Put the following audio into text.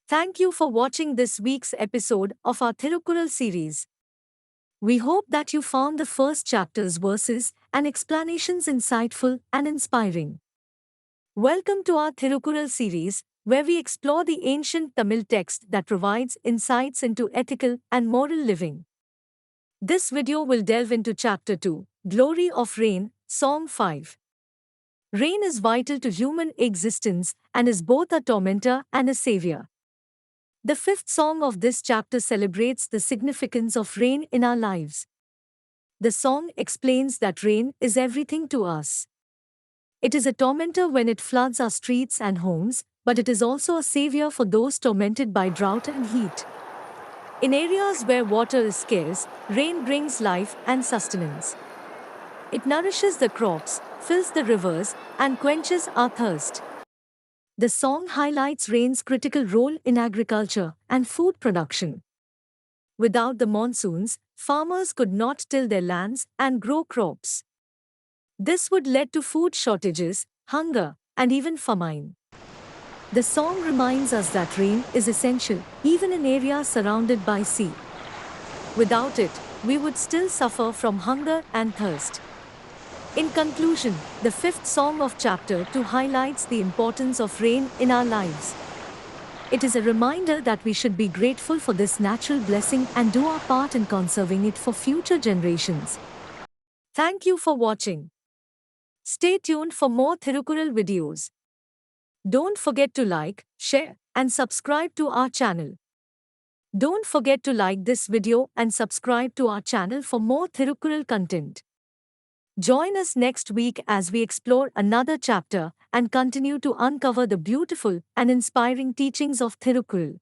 Thank you for watching this week's episode of our Thirukkural series. We hope that you found the first chapter's verses and explanations insightful and inspiring. Welcome to our Thirukkural series, where we explore the ancient Tamil text that provides insights into ethical and moral living. This video will delve into Chapter 2, Glory of Rain, Song 5. Rain is vital to human existence and is both a tormentor and a savior. The fifth song of this chapter celebrates the significance of rain in our lives. The song explains that rain is everything to us. It is a tormentor when it floods our streets and homes, but it is also a savior for those tormented by drought and heat. In areas where water is scarce, rain brings life and sustenance. It nourishes the crops, fills the rivers, and quenches our thirst. The song highlights rain's critical role in agriculture and food production. Without the monsoons, farmers could not till their lands and grow crops. This would lead to food shortages, hunger, and even famine. The song reminds us that rain is essential, even in areas surrounded by sea. Without it, we would still suffer from hunger and thirst. In conclusion, the fifth song of chapter 2 highlights the importance of rain in our lives. It is a reminder that we should be grateful for this natural blessing and do our part in conserving it for future generations. Thank you for watching. Stay tuned for more Thirukkural videos. Don't forget to like, share, and subscribe to our channel. Don't forget to like this video and subscribe to our channel for more Thirukkural content. Join us next week as we explore another chapter and continue to uncover the beautiful and inspiring teachings of Thirukkural.